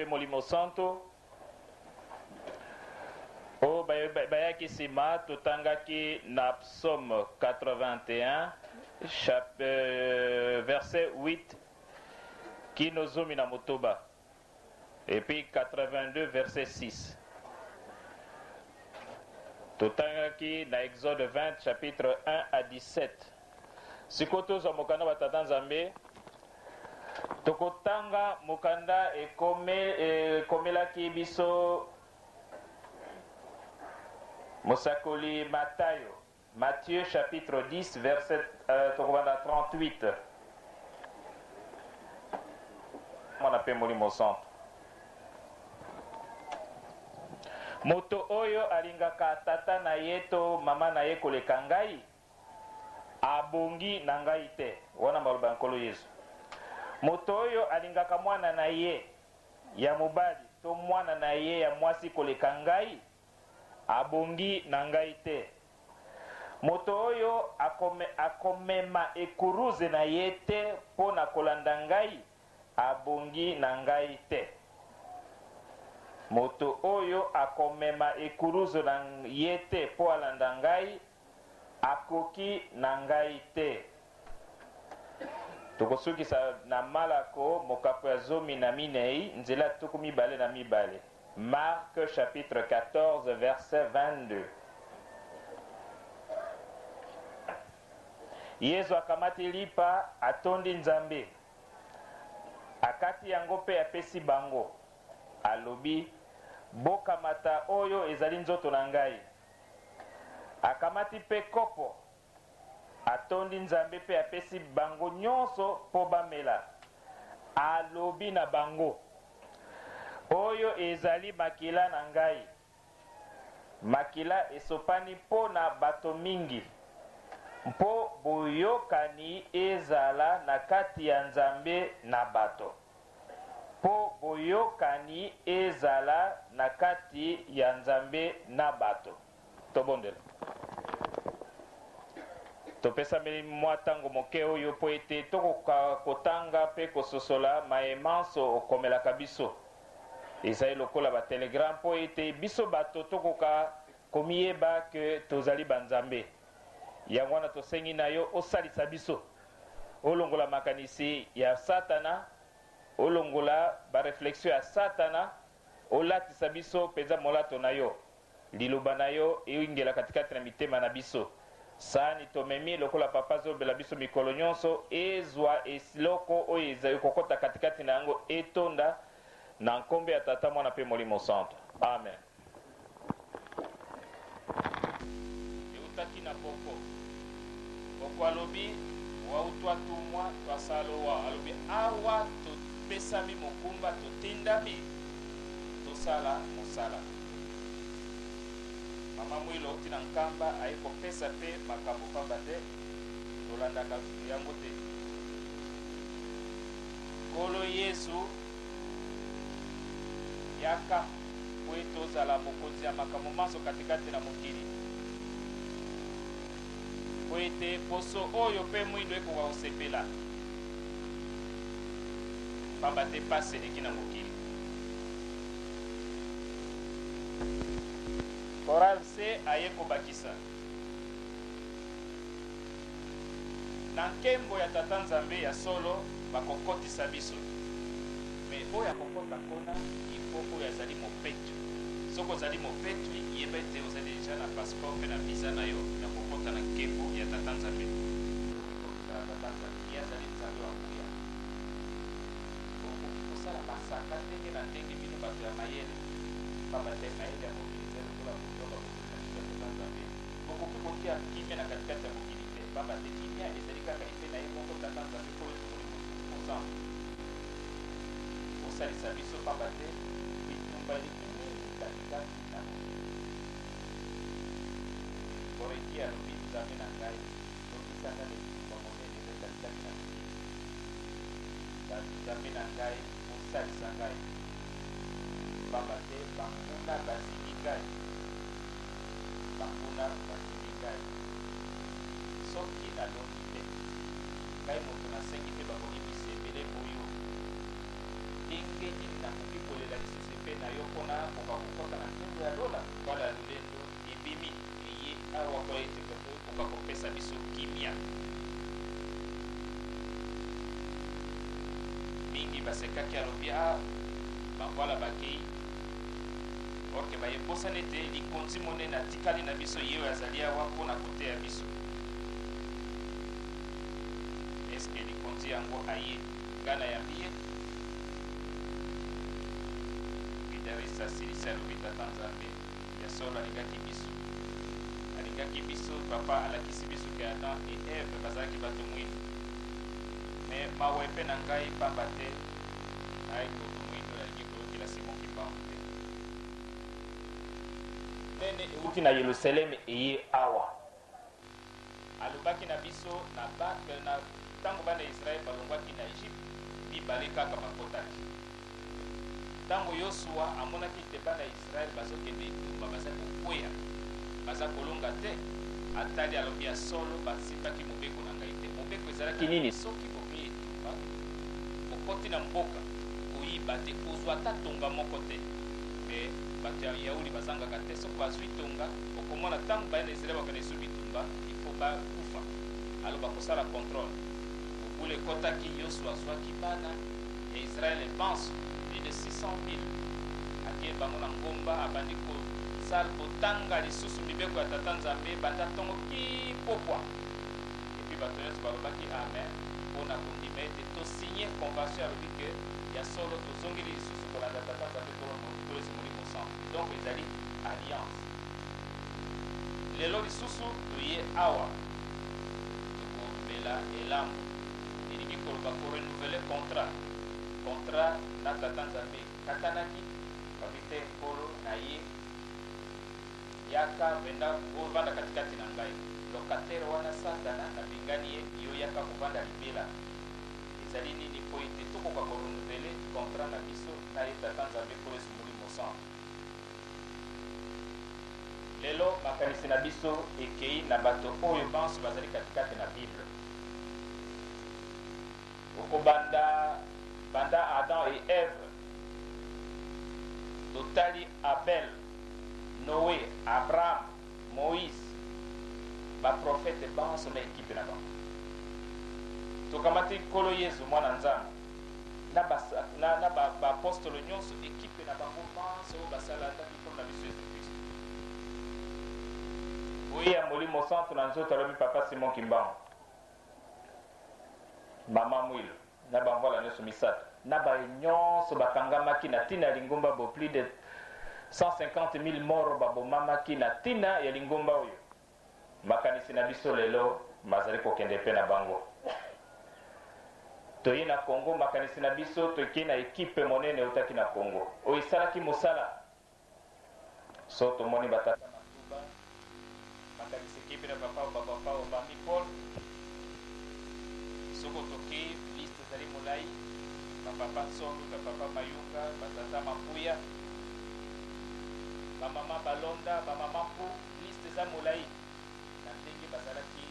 pe molimo santo o bayaki sima totangaki na psaume 81 verset 8 kino zomi na motoba et puis 82 verset 6 totangaki na Exode 20 chapitre 1 à 17 sikoyo tozwa mokanda batata nzambe tokotanga mokanda ekomelaki biso mosakoli Matayo Matthieu chapitre 10 verset tokobanda 38 mwana pe molimo santo moto oyo alingaka tata na ye to mama na ye koleka ngai abongi na ngai te wana maloba ya nkolo Yesu. Moto oyo alingaka mwana na ye ya mobali to mwana na ye ya mwasi koleka ngai abongi na ngai te. Moto oyo akomema ekuruze na ye te mpo na kolanda ngai abongi na ngai te. Moto oyo akomema ekuruze na ye te mpo alanda ngai akoki na ngai te. Tokosukisa na Malako mokapo ya zomi na minei nzela tuku mibale na mibale. Marc chapitre 14 verset 22. Yesu akamati lipa atondi nzambe akati yango pe apesi bango alobi bokamata oyo ezali nzoto na ngai. Akamati pe kopo atondi nzambe pe apesi bango nyonso po bamela alobi na bango oyo ezali makila na ngai. Makila esopani po na bato mingi mpo boyokani ezala na kati ya nzambe na bato. Po boyokani ezala na kati ya nzambe na bato. Tobondela. Topesa mwa tango moke oyo po ete tokoka kotanga pe kososola maemanso okomelaka biso. Ezali lokola ba telegram po ete biso bato tokoka komiyeba ke tozali banzambe. Yango wana tosengi na yo osalisa biso. Olongola makanisi ya Satana, olongola ba reflexion ya Satana, olatisa biso peza molato na yo. Liloba na yo eingela katikati na mitema na biso. Sani tomemi lokola papa zobela biso mikolo nyonso ezwa esiloko oyo ezali kokota katikati na yango etonda na nkombe ya tata mwana pe molimo santo. Amen. Eutaki na poko. Poko alobi wautwa tumwa twasalowa alobi awa topesami mokumba totindami tosala mosala. Mama mwilo tina nkamba aiko pesa pe makambo pamba te tolandaka yango te. Kolo Yesu yaka po tozala mokonzi ya makambo maso katikati na mokili. Po ete poso oyo pe mwindo ekoka kosepela pamba te pasi eleki na mokili. Koralse aye kobakisa na nkembo ya tata nzambe ya solo bakokotisa biso me oyo akokota kona ifo oyo azali mopetu. Soko ozali mopetu yeba ete ozali deja na passeport mpe na visa na yo na kokota na nkembo ya tata nzambe. Tata nzambe ye azali nzambe wa nguya kosala masaka ndenge na ndenge bino bato ya mayele pamba te mayele ya mokili te lokola kotoka kotoka nzambe bokoki kotia kimia na katikati ya mokili te pamba te kimia ezali kaka efe na ye moko tata nzambe po etokoli mosantu osalisa biso pamba te bitumba eleki mingi katikati na mokili. Koreki alobi nzambe na ngai tokisanga letumba monene eza katikati na mokili. Nzambe na ngai osalisa ngai pamba te banguna bazili ngai. Banguna bazili ngai soki nalongi te ngai moto nasengi mpe bakolimbisa ebele boyo ndenge nini nakoki kolela lisusu mpe na yo mpona kokakokota na ntembo ya lola mpona lolendo ebimi eye awa po ete koka kopesa biso kimia mingi basekaki alobi bavwala bakei orke bayebosana ete likonzi monene atikali na biso ye oyo azali awa mpona koteya biso eske likonzi yango aye nga na yambi ye gitariste asilisi alobi tata nzambe ya solo alingaki biso papa alakisi biso ke Adam et Eve bazalaki bato mwindu me mawe mpe na ngai pamba te nayi koto mwindu nalingi koyokela Simon Kimbangu te nene euti na Yerusaleme eye awa alobaki na biso na ntango bana Israele balongwaki na Egypte mibale kaka bakotaki ntango Yosua amonaki te bana Israele bazokende etumba baza kokweya baza kolonga te atali alobi ya solo basimbaki mobeko na ngai te mobeko ezalaki nini soki bokeyi etumba okoti na mboka koyiba te kozwa ata tonga moko te me bato ya yauli bazangaka te soki bazwi tonga okomona ntango bana Israele bakende esu bitumba ifo bakufa alo bakosala contrôle obule ekotaki Yosua azwaki bana ya Israele pense plus de 600 000 akie bango na ngomba abandi kosala kotanga lisusu mibeko ya tata nzambe banda ntongo kipopwa epuis bato nyonso balobaki amen mpona kondima ete tosinye convention alobi ke ya solo tozongeli lisusu kolanda tata nzambe tolesi molimo sango donc ezali alliance lelo lisusu toye awa tokomela elambo elingi koloba korenouveler contrat na tata nzambe katanaki babite nkolo na ye yaka venda ovanda katikati na ngai lokatere wana satana nabengani ye yo yaka kovanda libela ezali nini po ete tokoka korenouveler contrat na biso na ye tata nzambe po esi molimo sango lelo makanisi na biso ekei na bato oyo banso bazali katikati na bible okobanda banda Adam et Ève totali Abel Noé Abraham Moïse baprofete banso na ekipe na bango tokamati nkolo Yesu mwana nzambe na baapostolo nyonso ekipe na bango banso oyo basalataki mpona na biso Yesu Kristo oyo ya molimo santo na nzoto alobi papa Simon Kimbangu mama mwilo na bamvola nyonso misato na baye nyonso bakangamaki na ntina ya lingomba bo plus de 150 000 moro babomamaki na ntina ya lingomba oyo makanisi na biso lelo mazali kokende mpe na bango toye na Congo makanisi na biso toyekei na ekipe monene eutaki na Congo oyo esalaki mosala so tomoni batata matuba makanisi ekipe na bapapa obambi Paul soko tokei liste ezali molai bapapa Songo bapapa Mayunga batata Mapuya bamama Balonda bamama Mpu liste eza molai na ndenge bazalaki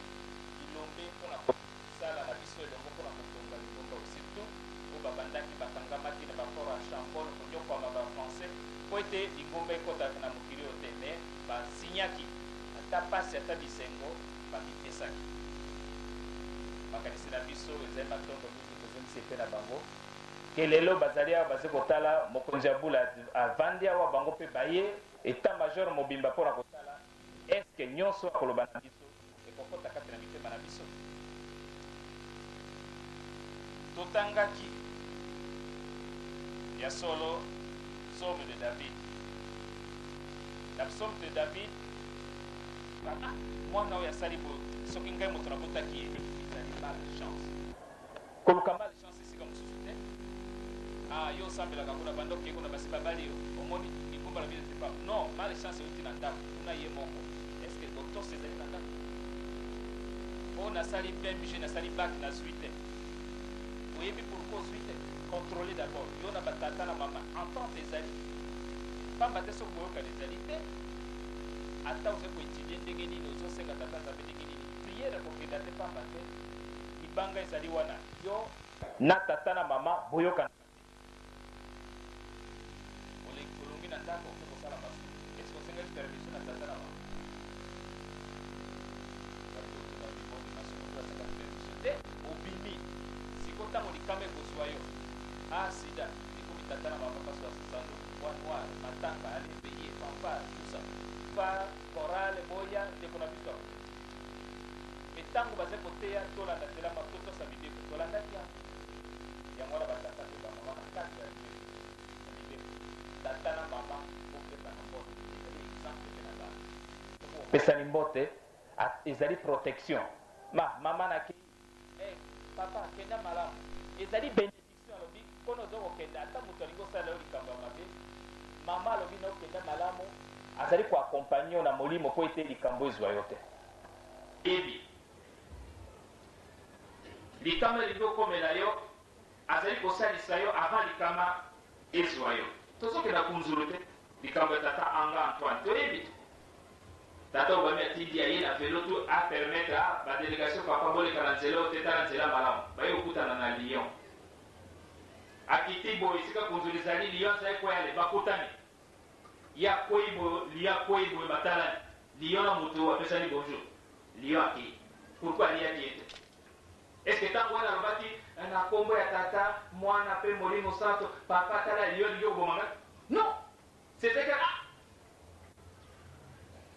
ilombe mpona kosala na biso elongo mpona kotonga lingomba surtout oyo babandaki bakangamaki na baport ya chambon konyokwama bafrançais po ete lingomba ekotaka na mokili oyo te me basinyaki ata pasi ata bisengo bamipesaki makanisi na biso ezali matondo mingi tozemisi epe na bango ke lelo bazali awa baza kotala mokonzi ya bula avandi awa bango mpe baye etat major mobimba mpona kotala eske nyonso akoloba na biso ekokota kati na mitema na biso totangaki ya solo psaume de David na psaume de David mwana oyo asali soki ngai moto nabotaki ye ezali malchance koluka malchance esika mosusu te yo osambelaka kuna banda okei kuna basi babali yo omoni likumba na bino te pa non malchance euti na ndako kuna ye moko estce docteur ezali na ndako o nasali BMG nasali bac nazwi te oyebi pourquoi ozwi te contrôler d'abord yo na batata na mama entente ezali pamba te soki boyokana ezali te ata oza koétudie ndenge nini ozosenga tata nzambe ndenge nini priere kokenda te pamba te libanga ezali wana yo na tata na mama boyokana ndako mpe kosala masu eske osengeli permission na tata na mama te obimi siko ntango likama ekozwa yo sida ekomi tata na mama mpaso ya sosando wa noir matanga alebeye fanfare tusa fa korale boya ndeko na biso me ntango baza koteya tolanda nzela matotosa mibeko tolandaki yango wana batata to bamama na kati ya mibeko tata na mama opesana mbote ezali exemple mpe na bana opesani mbote ezali protection mama naki papa kenda malamu ezali bénédiction alobi mpona oza kokenda ata moto alingi osala yo likambo ya mabe mama alobi na okenda malamu azali koakompagne yo na molimo mpo ete likambo ezwa yo te ebi likama elingi okomela yo azali kosalisa yo avant likama ezwa yo tozokenda kunzulu te likambo ya tata anga antoine toyebi tata obami atindi ye na velo tu apermettre badélégation papa boleka na nzela oyo te tala nzela malamu baye kokutana na lyon akiti boye esika kunzulu ezali lyon azali koyale bakutani ye akwei boye lyon akwei boye batalani lyon na moto apesani bonjour lyon akei pourkui aliaki ete estce ntango wana alobaki na kombo ya tata mwana mpe molimo santo papa tala lyon lingi okobomanga non c'était que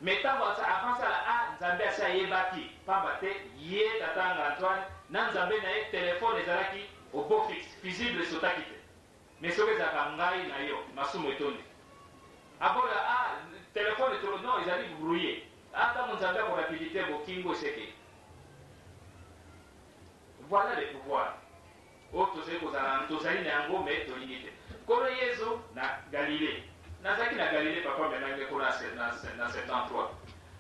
mais ntango avant sala nzambe asi ayebaki pamba te ye tatanga antoine na nzambe na ye telefone ezalaki obo fixe visible esotaki te mais soki ezalaka ngai na yo masumu etondi abola telefone tolo non ezali brouillé ntango nzambe akorapidité bokingo eseke voilà le pouvoir oyo tozali kozala tozali na yango mais tolingi te kolo yesu na galilée nazalaki na galilée papa menange kuna na 73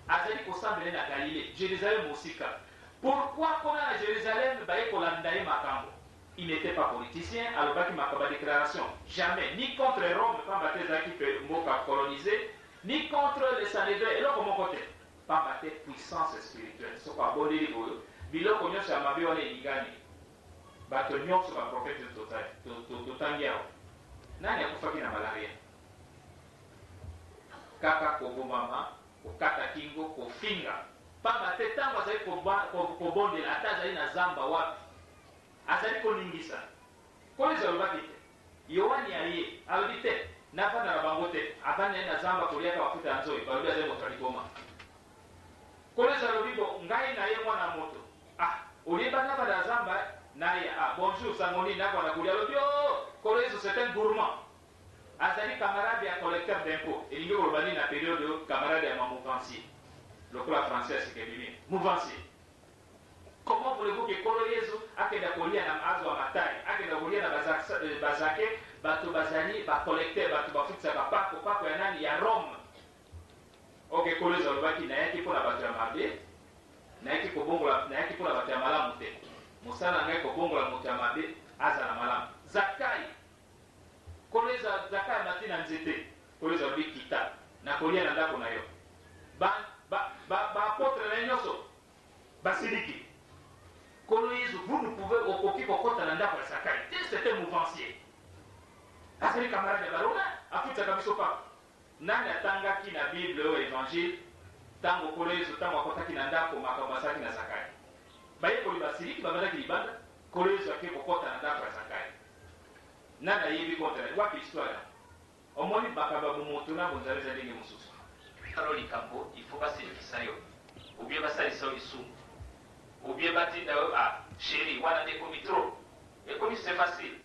azali kosambele na galilée jérusalem mosika pourquoi kona na jérusalem baye kolanda ye makambo il n'était pas politicien alobaki makambo ya déclaration jamais ni contre rome pamba te ezalaki mboka colonisé ni contre le sanhédrin eloko moko te pamba te puissance spirituelle soko abondeli boyo biloko nyonso ya mabe wana elingani bato nyonso baprofete totangi awa nani akufaki na malaria kaka kobomama kokata kingo kofinga pamba te ntango azali kobondela ata azali na zamba wapi azali koningisa koleza alobaki te yohani aye alobi te navanda na bango te avanda ye na zamba koliaka bafuta ya nzoyi balobi azali moto alikoma koleza alobi bo ngai na ye mwana moto oyeba navanda na zamba naye bonjour sangoni navanda kolia alobi kolezo c'est un gourmand azali camarade ya collecteur d'impôt elingi koloba nini na période oyo camarade ya mamouvancier lokola français asikebimi mouvancier comment voulez-vous que kolo yesu akenda kolia na azwa matari akenda kolia na bazake bato bazali bacollecteur bato bafutisaka pako ya nani ya rome ok kolo yesu alobaki nayaki mpona bato ya mabe nayaki mpona bato ya malamu te mosala na ngai kobongola moto ya mabe azala malamu zakai koleza zakai amati na nzete koleza alobi kita na kolia na ndako na yo baapotre na ye nyonso basiliki kolo yesu vous ne pouvez okoki kokota na ndako ya zakai te c'était mouvancier azali camarade ya baroma afutisaka biso papa nani atangaki na bible oyo évangile ntango kolo yesu ntango akotaki na ndako makambo asalaki na zakai bayekoli basiliki babandaki libanda kolo yesu ake kokota na ndako ya zakai nani ayebi kontra wapi histoire omoni makambo ya bomoto na bonzala eza ndenge mosusu talo likambo ifo basilikisa yo obie basalisa yo lisumu obie batinda yo sheri wana nde ekomi tro ekomi c'est facile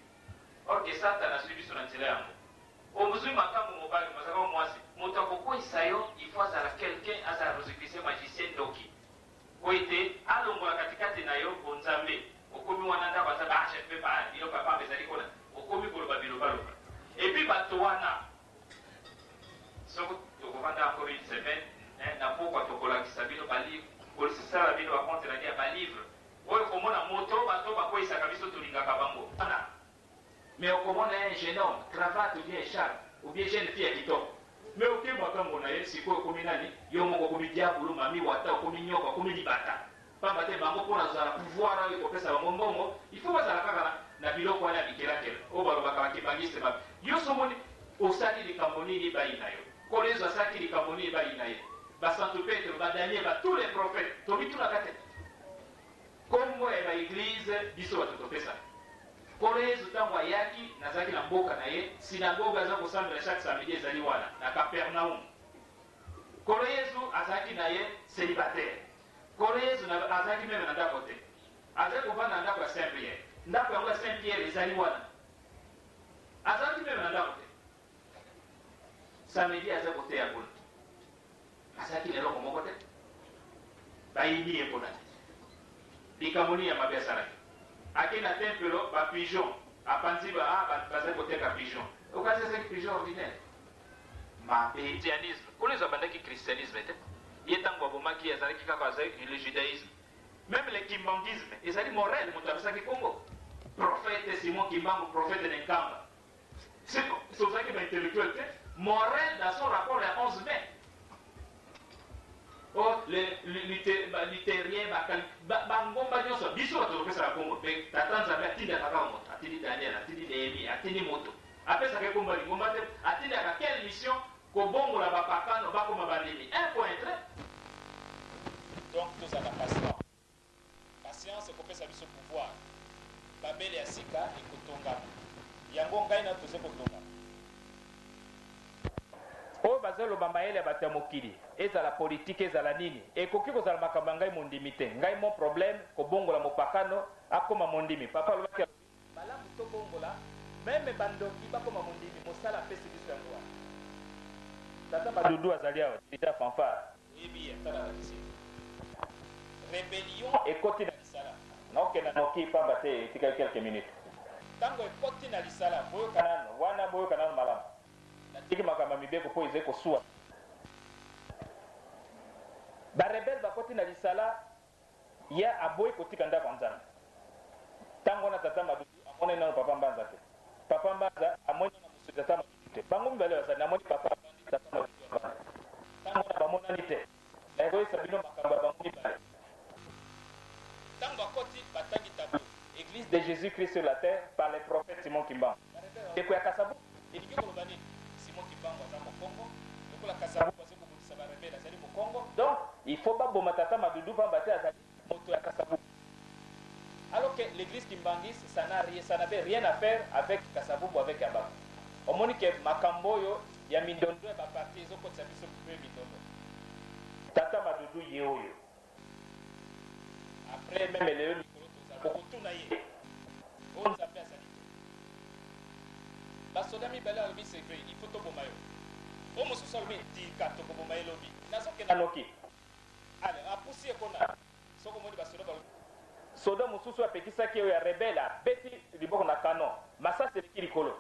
orke satana asui biso na nzela yango omozwi makambo mobali mazaka mwasi moto akokweyisa yo ifo azala quelqu'un azala rosicrise magicien ndoki po ete alongola katikati na yo bonzambe okomi wana ndako aza bachefe biloko ya pamba ezali kona okomi koloba bilobaloba epuis bato wana soko tokovanda encore une semaine na pokwa tokolakisa bino balivre kolisisala bino bakontelani ya balivre oyo komona moto bato bakweyisaka biso tolingaka bango wana mais okomona un jeune homme cravate ou bien écharpe ou bien jeune fille ya kitoko mais oke makambo na ye sikoyo okomi nani yo moko okomi diabolo mami wata okomi nyoka okomi libata pamba te bango mpona kozala pouvoir oyo kopesa bango mbongo il faut bazala kaka na biloko wana ya bikelakela oyo balobaka bakebangiste mabe yo somoni osali likambo nini bai na yo kolo yesu asalaki likambo nini bai na ye basantu petro badaniel tous les prophètes tobitunaka te kombo ya baeglize biso bato topesa kolo yesu ntango ayaki nazalaki na mboka na ye sinagoge aza kosambela chaque samedi ezali wana na capernaum kolo yesu azalaki na ye célibataire kolo yesu azalaki meme na ndako te azali kovanda na ndako ya saint pierre ndako yango ya saint pierre ezali wana azalaki meme na ndako te samedi aza koteya kuna azalaki na eloko moko te bayini ye mpona te likambo nini ya mabe asalaki ake na tempelo bapigeon apanzi bazali koteka pigeon okasi ezalaki pigeon ordinaire mabe christianisme kuna ezo abandaki christianisme te ye ntango abomaki azalaki kaka azali le judaïsme même le kimbangisme ezali morel moto abisaki kongo prophète simon kimbangu prophète de nkamba sozalaki baintellectuel te morel dans son rapport ya 11 mai luthérien bangomba nyonso biso bato topesaka kongo mpe tata nzambe atindaka kaka moto atindi daniel atindi nehemi atindi moto apesaka ekomba lingomba te atindaka quelle mission kobongola bapakano bakoma bandimi 1.3 donc tozala patience ekopesa biso pouvoir babele ya sika ekotongama yango ngai na toze kotongama oyo bazoloba mayele ya bato ya mokili ezala politike ezala nini ekoki kozala makambo ya ngai mondimi te ngai mo problème kobongola mopakano akoma mondimi papa alobaki malamu tobongola meme bandoki bakoma mondimi mosala apesi biso yango wana tata madudu azali awa deja fanfare oyebi ye tala lakisi rébellion ekoti na lisala naokenda noki pamba te etikali quelques minutes ntango ekoti na lisala boyoka nano wana boyoka nano malamu natiki makambo ya mibeko mpo ezali kosuwa barebele bakoti na lisala ye aboyi kotika ndako ya nzambe ntango wana tata madudu amoni nano papa mbanza te papa mbanza amoni na mosusu tata madudu te bango mibale bazali namoni papa tata madudu avanda ntango wana bamonani te nayekoyesa bino makambo ya bango mibale ntango bakoti batangi tableau église de jésus christ sur la terre par les prophètes simon kimbangu eko ya kasabu elingi koloba nini simon kimbangu aza mokongo lokola kasabu aza kobundisa barebele azali mokongo donc il faut baboma tata madudu pamba te azali moto ya kasabu alors que l'église kimbangiste ça n'avait rien à faire avec kasabubu avec yabako omoni ke makambo oyo ya mindondo ya baparti ezokotisa biso mpe mindondo tata madudu ye oyo après meme lelo mikolo tozala bokotuna ye oyo nzambe azali te basoda mibale alobi sekre il faut toboma yo oyo mosusu alobi tika tokoboma ye lobi nazokenda noki ale apusi ekona soko omoni basoda balobi soda mosusu apekisaki oyo ya rebele abeti liboko na kanon masasi eleki likolo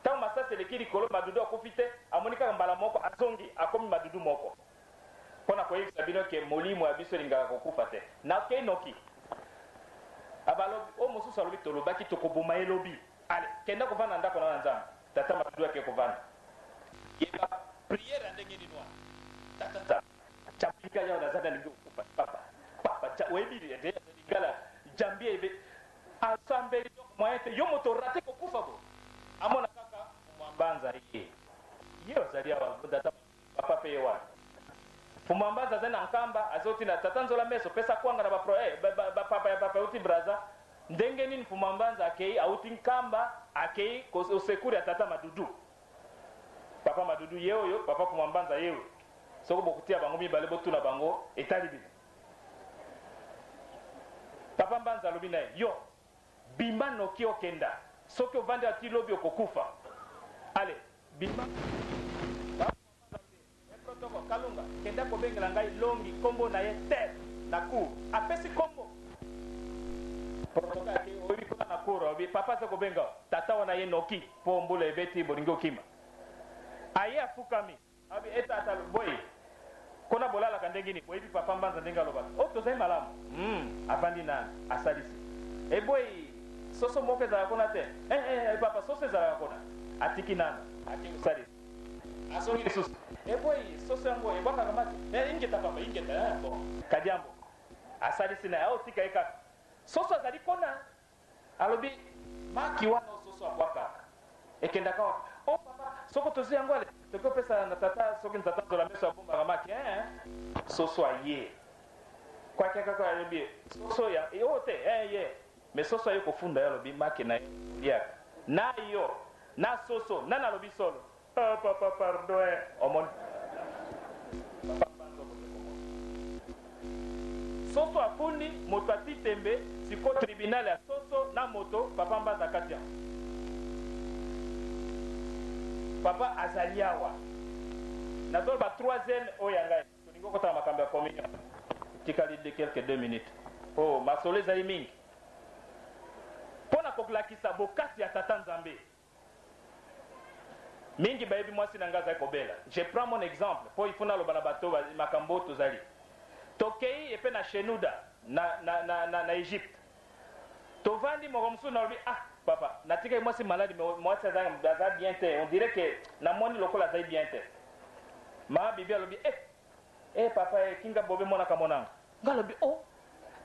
ntango masasi eleki likolo madudu akufi te amoni kaka mbala moko azongi akomi madudu moko mpo na koyebisa bino ke molimo ya biso elingaka kokufa te nakei noki abalobi oyo mosusu alobi tolobaki tokoboma ye lobi ale kenda kovanda ndako na nzambe tata madudu ake kovanda yeba priere ya ndenge nini wana tatata capika yao nazana lingi kokufa papa oyebi lingala jambi ebe asambeli moyen te yo moto rate kokufa bo amona kaka mwambanza ye ozali awa tata papa pe ye wana fumambanza azali na nkamba azotinda tata nzola meso pesa kwanga na bapapa ya papa euti braza ndenge nini fumambanza akei auti nkamba akei osekuri ya tata madudu papa madudu ye oyo papa fumambanza ye oyo soko bokutia bango mibale botuna bango etali bino papa mbanza alobi na ye yo bimba noki okenda soki ovandi ati lobi okokufa ale bimba protoko kalunga kenda kobengela ngai longi kombo na ye ter na cour apesi kombo protoko ake oyebi kona na cour oyebi papa aza kobenga tata wana ye noki mpo mbula ebeti bolingi okima aye afukami abi etata boye kona bolalaka ndenge nini boyebi papa mbanza ndenge alobaka o tozali malamu avandi nani asalisi eboyi soso moko ezalaka kuna te papa soso ezalaka kuna atiki nani ati osalisi asongi lisusu eboyi soso yango ebwakaka mati ingeta papa ingeta bon kadiambo asalisi na ye aotika ye kaka soso azali kuna alobi maki wana soso abwakaka ekendaka wa o papa soko tozi yango ale toki opesa na tata soki tata nzola meso abombaka maki soso aye kwakakaka alobi soso ya oyo te ye mais soso aye kofunda ye alobi maki na ye liaka na yo na soso nani alobi solo papa pardon omoni soso afundi moto ati tembe siko tribunal ya soso na moto papa mbanza kati yango papa azali awa nazolo ba troisième oyo ya ngai tolingi okotala makambo ya communion tikali de quelques 2 minutes masolo ezali mingi mpo na kolakisa bokasi ya tata nzambe mingi bayebi mwasi na ngai azali kobela je prends mon exemple mpo ifuna aloba na bato makambo oyo tozali tokei epe na shenuda na Egypte tovandi moko mosusu nalobi papa natikaki mwasi maladi mwasi aza bien te on dirait que namoni lokola azali bien te maa bibi alobi papa kinga bobe monaka monanga nga alobi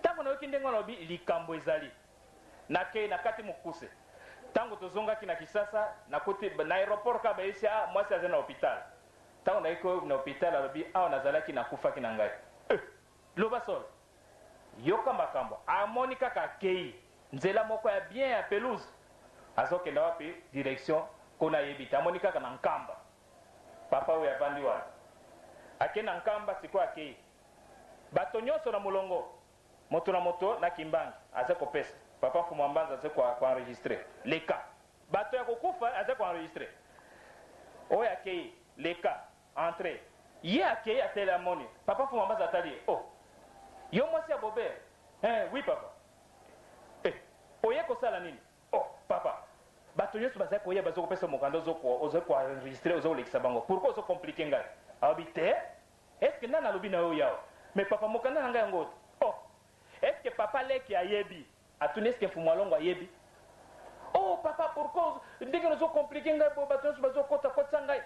ntango nayoki ndenge alobi likambo ezali nakei nakati mokuse ntango tozongaki na Kisasa nakuti na aéroport ka bayesi mwasi azali na hôpital ntango nayoki na hôpital alobi awa nazalaki nakufaki na ngai loba solo yoka makambo amoni kaka akei nzela moko ya bien ya pelouse azokenda wapi direction kona yebi te amoni kaka na nkamba papa oyo avandi wana ake na nkamba sikoyo akei bato nyonso na molongo moto na moto na kimbangi aza kopesa papa mfumu mbanza aza koenregistre leka bato ya kokufa aza koenregistre oyo akei leka entre ye akei atele amoni papa mfumu mbanza atali yo mwasi ya bobe oui papa oye kosala nini papa bato nyonso bazali koya baza kopesa mokanda oza koenregistre oza kolekisa bango pourkui oza komplike ngai alobi te estce nani alobi na yo yawa mais papa mokanda na ngai yango te estce papa leki ayebi atuni estce mfumu alongo ayebi papa pourkui ndenge nozo komplike ngai bo bato nyonso bazokota ngai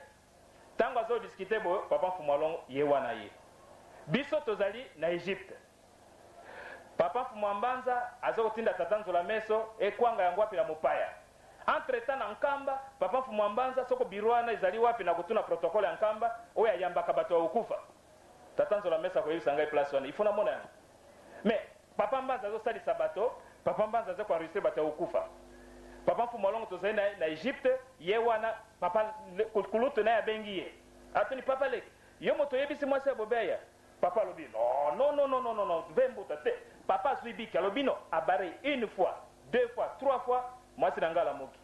ntango azodiskute boyo papa mfumu alongo ye wana ye biso tozali na Egypte papa mfumu mbanza aza kotinda tata nzola meso ekwanga yango wapi na mopaya entre temps na nkamba papa mfumu mbanza soko biro wana ezali wapi na kotuna protokole ya nkamba oyo ayambaka bato ya kokufa tata nzola meso akoyebisa ngai place wana ifuna mona yango mais papa mbanza azosalisa bato papa mbanza aza koenregistre bato ya kokufa papa mfumu alongo tozali na Egypte ye wana papa kulutu naye abengi ye atuni papa leki yo moto oyebisi mwasi ya bobeya papa alobi non vembuta te papa azwi biki alobi no abare une fois 2 fois 3 fois mwasi na ngai alamuki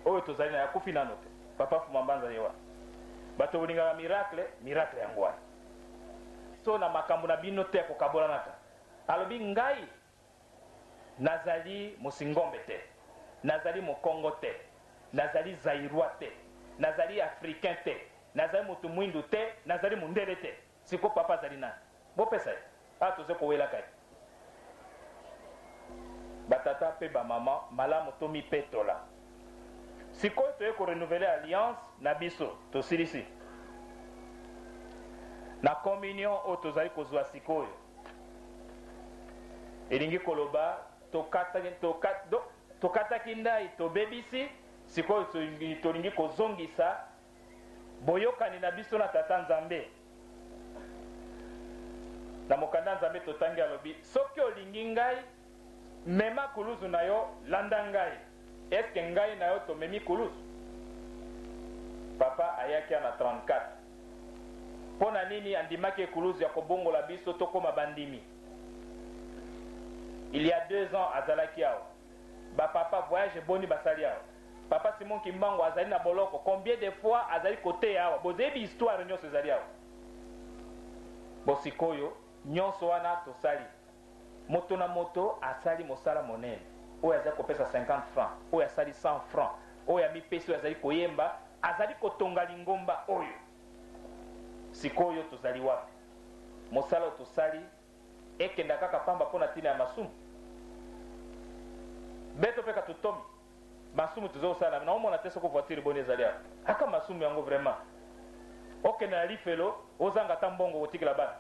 oyo tozali na yakufi nano te papa mfumu mbanza ye wana bato bolingaka miracle yango wana so na makambo na bino te ya kokabolanaka alobi ngai nazali mosingombe te nazali mokongo te nazali zairwa te nazali africain te nazali moto mwindu te nazali mundele te siko papa azali nani bopesa ye toze kowelaka ye batata mpe bamama malamu tomipetola sikoyo toye korenouveler alliance na biso tosilisi na communion oyo tozali kozwa sikoyo elingi koloba tokataki ndai tobebisi sikoyo tolingi kozongisa boyokani na biso na tata nzambe na mokanda nzambe totangi alobi soki olingi ngai mema kuluzu na yo landa ngai eske ngai na yo tomemi kuluzu papa ayaki na 34 mpo na nini andimaki ekuluzu ya kobongola biso tokoma bandimi il y a 2 ans azalaki awa bapapa voyage eboni basali awa papa Simon Kimbangu azali na boloko combien de fois azali kote awa bozebi histoire nyonso ezali awa bosikoyo nyonso wana tosali moto na moto asali mosala monene oyo azali kopesa 50 francs oyo asali 100 francs oyo amipesi oyo azali koyemba azali kotonga lingomba oyo sikoyo tozali wapi mosala oyo tosali ekenda kaka pamba mpona ntina ya masumu beto mpe katotomi masumu tozosala naomona te soko voiture boni ezali awa aka masumu yango vraiment okende na lifelo ozanga ata mbongo kotikela bana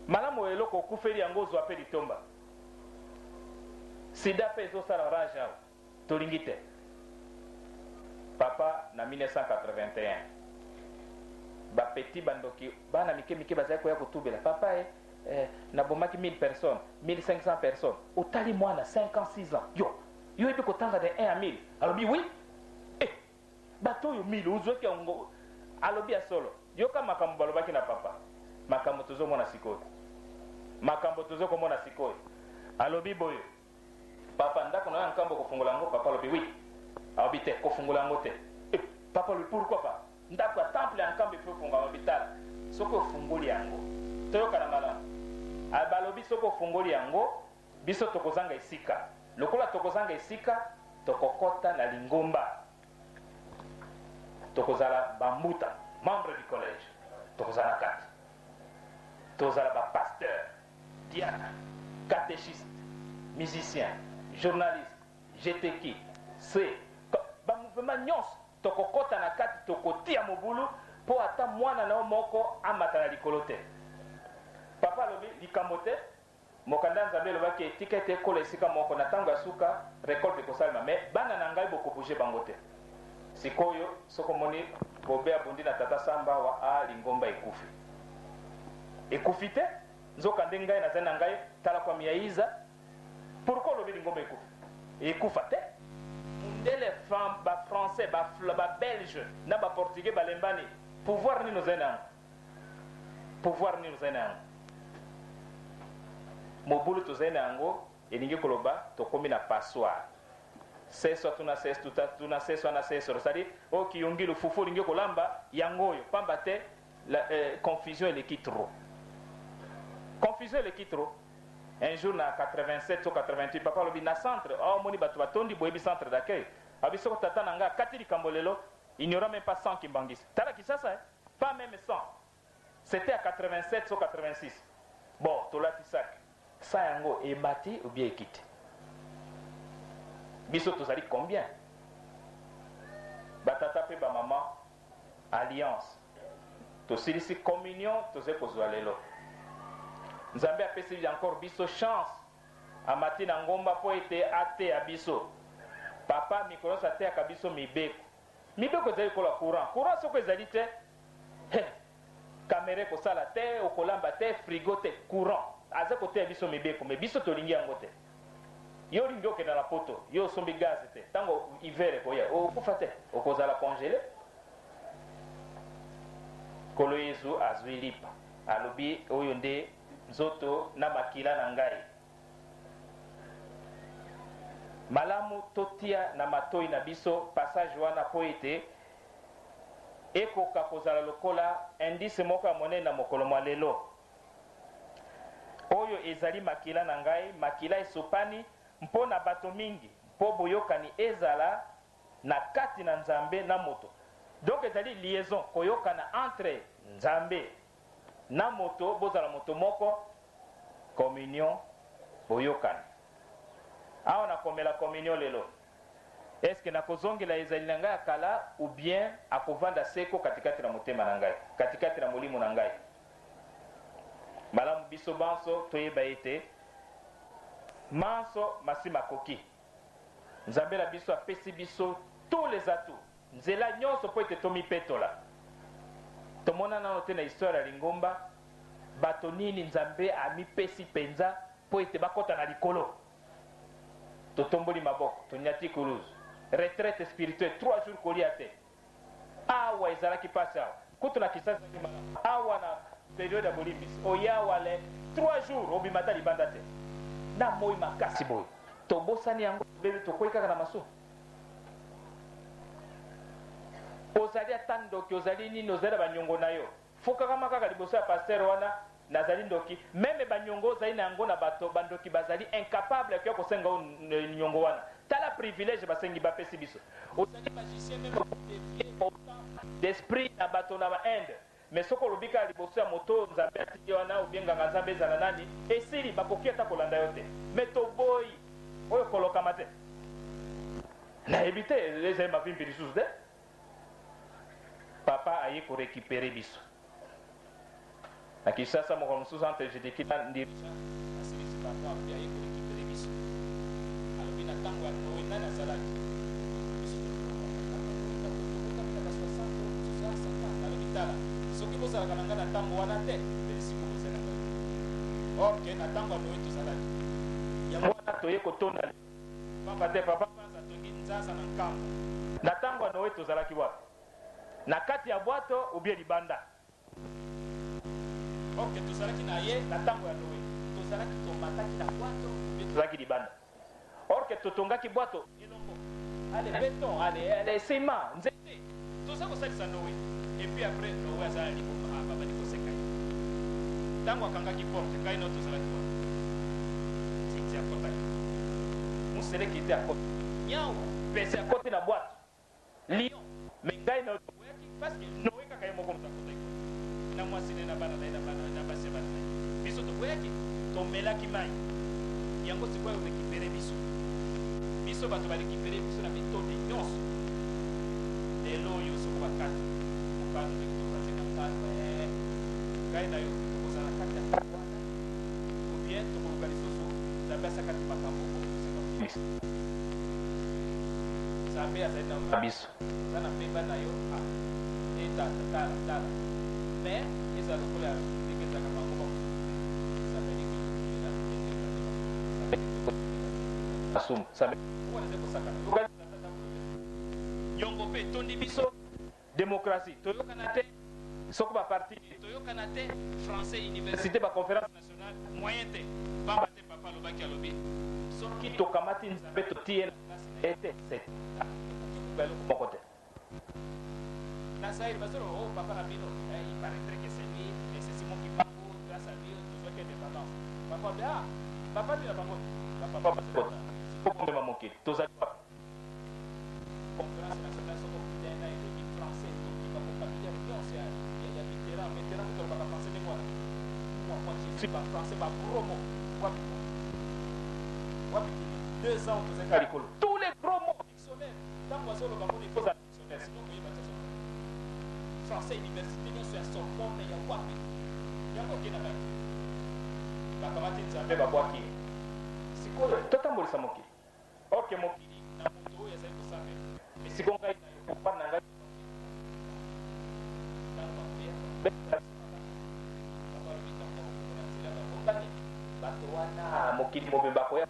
malamu eloko okufeli yango ozwa mpe litomba sida mpe ezosala rage awa tolingi te papa na 1981 bapeti bandoki bana mike bazali koya kotubela papa nabomaki 1000 personnes 1500 personnes otali mwana 5 ans 6 ans yo ebi kotanga de 1 à 1000 alobi oui bato oyo 1000 ozwaki yango alobi ya solo yoka makambo balobaki na papa makambo tozomona sikoyo makambo tozokomona sikoyo alobi boyo papa ndako na ya nkambo kofungola yango papa alobi oui alobi te kofungola yango te papa alobi pourquoi pas ndako ya temple ya nkambo efe ofungola bitala soki ofungoli yango toyokana malamu balobi soki ofungoli yango biso tokozanga esika lokola tokozanga esika tokokota na lingomba tokozala bambuta membre du collège tokozala kati tozala bapasteur diacre catéchiste musicien journaliste gtk c bamouvement nyonso tokokota na kati tokotia mobulu mpo ata mwana na yo moko amata na likolo te papa alobi likambo te mokanda nzambe elobaki etika ete ekola esika moko na ntango ya suka récolte ekosalema me bana na ngai bokobouge bango te sikoyo soko moni bobe abundi na tata samba wa lingomba ekufi te nzoka nde ngai nazali na ngai tala kwa miyaiza pourquoi olobi lingomba ekufa te mundele bafrançais babelge na baportugais balembani pouvoir nini ozali na yango mobulu tozali na yango elingi koloba tokomi na passoire seso tuna seso na seso c'est-à-dire okiyongi lufufu olingi kolamba yango oyo pamba te confusion eleki trop un jour na 87 ou 88 papa alobi na centre omoni bato batondi boyebi centre d'accueil abi soko tata na nga kati likambo lelo il n'y aura même pas 100 kimbangisi tala kisasa pas même 100 c'était à 87 ou 86 bon tolati sac sa yango ebati ou bien ekiti biso tozali combien batata pe bamama alliance tosilisi communion toze kozwa lelo nzambe apesi encore biso chance amati na ngomba mpo ete ateya biso papa mikolo nyonso ateyaka biso mibeko ezali kola courant soko ezali te kamera ekosala te okolamba te frigo te courant aza koteya biso mibeko me biso tolingi yango te yo olingi okenda na poto yo osombi gaz te ntango hiver ekoya okufa te okozala congele kolo yezu azwi lipa alobi oyo nde nzoto na makila na ngai malamu totia na matoi na biso passage wana mpo ete ekoka kozala lokola indice moko ya monene na mokolo mwa lelo oyo ezali makila na ngai makila esopani mpo na bato mingi mpo boyokani ezala na kati na nzambe na moto donc ezali liaison koyokana entre nzambe na moto bozala moto moko communion boyokani awa nakomela communion lelo eske nakozongela ezali na ngai ya kala ou bien akovanda seko katikati na motema na ngai katikati na molimo na ngai malamu biso banso toyeba ete manso masi makoki nzambe na biso apesi biso tous les atouts nzela nyonso mpo ete tomipetola tomona nano te na histoire ya lingomba bato nini nzambe amipesi mpenza mpo ete bakota na likolo totomboli maboko tonyati kuluzu retraite spirituelle 3 jours kolia te awa ezalaki mpasi awa kutu na kisasa awa na periode ya bolimbisi oyawa le 3 jours obimata libanda te na moi makasi boyo tobosani yango bebe tokwei kaka na masumu ozali ata ndoki ozali nini ozali na banyongo na yo fokakama kaka liboso ya paster wana nazali ndoki meme banyongo ozali na yango na bato bandoki bazali incapable ya kosenga nyongo wana tala privilège basengi bapesi biso ozali magicien meme d'esprit na bato na bainde mais soko olobi kaka liboso ya moto nzambe atiki wana obienganga nzambe ezala nani esili bakoki ata kolanda yo te me toboyi oyo kolokama te nayebi te ezali mavimbi lisusu te papa aye korekipere biso na kisasa moko mosusu entre jedeki na ndirisa asilisi papa ape aye korekipere biso alobi na ntango ya noe nani azalaki biso soki bozalaka na ngai na ntango wana te mpe siko bozalaka orke na ntango ya Noe tozalaki yango wana toye kotonda pamba te papa panza tongi nzanza na nkambo na ntango ya Noe tozalaki wapi na kati ya bwato ubie libanda orke tozalaki na ye na ntango ya Noe tozalaki tomataki na bwato ubie tozalaki libanda orke totongaki bwato elongo ale beton ale ciment nzete toza kosalisa Noe epuis après Noe aza na liboma babandi koseka ye ntango akangaki porte ngai no tozalaki wa titi akotaki moseleki ete akoti nyau pese akoti na bwato lion me ngai na toboyaki parceke Noe kaka ye moko moto akotaki na mwasi ne na bana na ye na basi ya bana na ye biso toboyaki tomelaki mai yango sikoyo rekipere biso bato barekipere biso na mitode nyonso lelo oyo soko bakati mokano ndenge tokatika nkano ngai na yo tokozala kati ya kati wana obien tokoluka lisusu nzambe asakati makambo okoseka biso nzambe azali na biso oza na mbemba na yo tala me ezala lokola ya ndenge ezalaka bango bamosusu nzambe likela asumu nzambe yongo mpe etondi biso démocratie toyokana te soko baparti toyokana te français université baconférence nationale moyen te pamba te papa alobaki alobi soki tokamati nzambe totie na place na ye te eloko moko te na zaire bazolo o papa na bino il paraîtrait que c'est lui mais c'est Simon Kimbangu grâce à lui tozwaki indépendance papa be papa bina bango papa basokota sikokomema mokili tozali wapi conférence nationale soko kidena elobi français tokima kokabilia nyonso ya Mitterrand tolobaka français ndenge wana moi je suis ba français ba gros mots wapi 2 ans tozalaki na likolo tous les gros mots dictionnaire ntango azoloba ngo il faut za dictionnaire sinon koyeba te solo français université nyonso ya Sorbonne ya wapi yango okenda bai bakamati nzambe babwaki sikoyo totambolisa mokili oke mokili na moto oyo azali kosambela esiko ngai na yo kopana na ngai bato wana mokili mobimba koya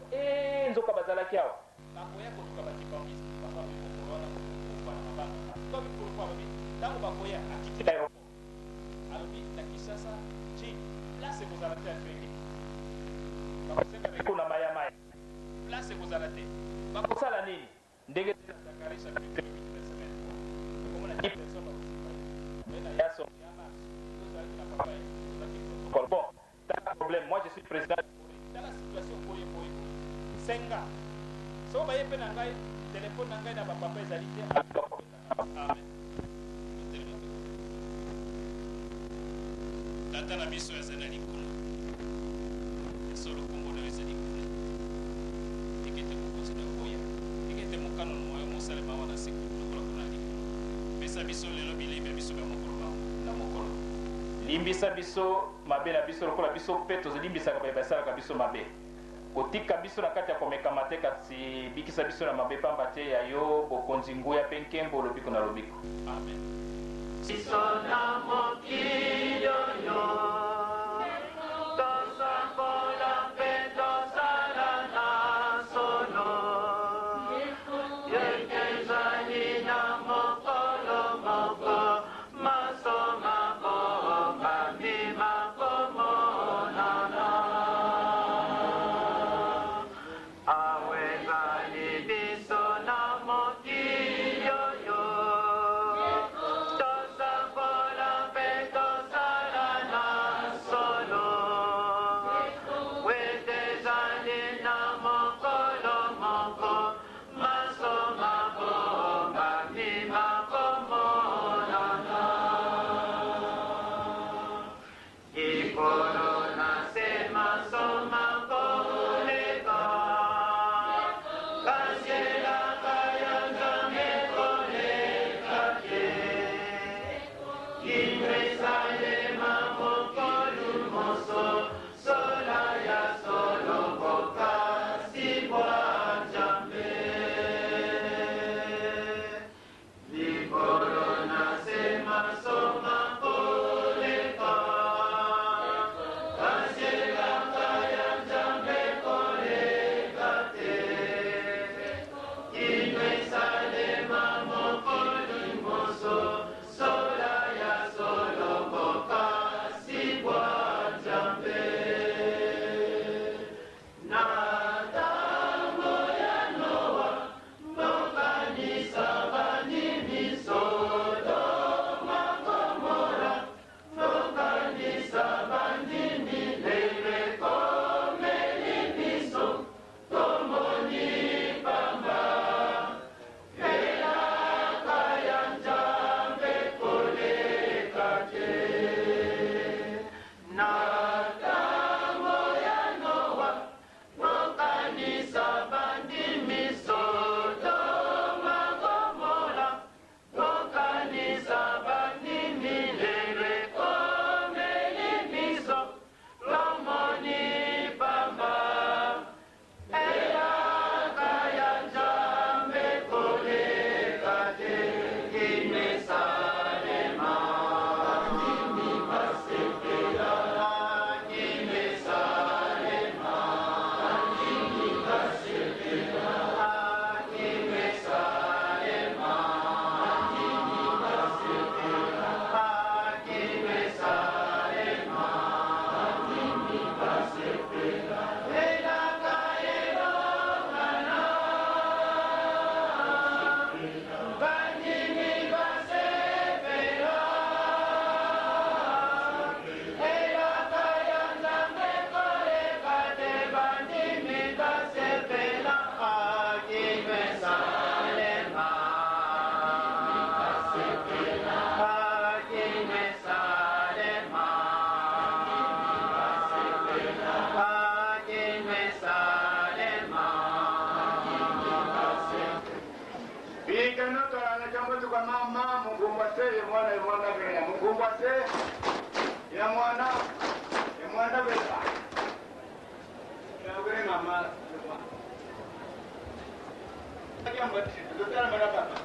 nzoka bazalaki awa bakoya kotuka bakipangisi bafami mokolo wana kokufa na mabanga komi pourquoi babi ntango bakoya akiti na aéroport alobi na Kinshasa ji place ekozala te afrike bakosenga beko na mayamaya place ekozala te bakosala nini ndenge te na Zakari chapitre 8 verset 23 komona 10 personnes bakosipa mais na yaso ya mars tozalaki na papa tozalaki protocole bon pas de problème moi je suis président dans la situation boye senga so baye pe na ngai téléphone na ngai na papa ezali te amen tata na biso yazali na likolo esolo kombo na ezali likolo tikete kokosi na boya tikete mokano moyo mosalema wana siku lokola kuna likolo pesa biso lelo bilembe biso ba mokolo na mokolo limbisa biso mabe na biso lokola biso mpe tozolimbisaka baye basalaka biso mabe kotika biso na kati ya komekama te kasi bikisa biso na mabe pamba te ya yo bokonzi nguya mpe nkembo lobiko na lobiko amen biso na mokili oyo tosambola mpe tozala na solo yeke ezali na mokolo moko masoma bomami makomonana awezali biso na mokili oyo tosambola mpe tozala na chambuzi kwa mama mungumbwase ye mwana bena mungumbwase ya mwana bena ya ugere mama ya mbati dotara mara papa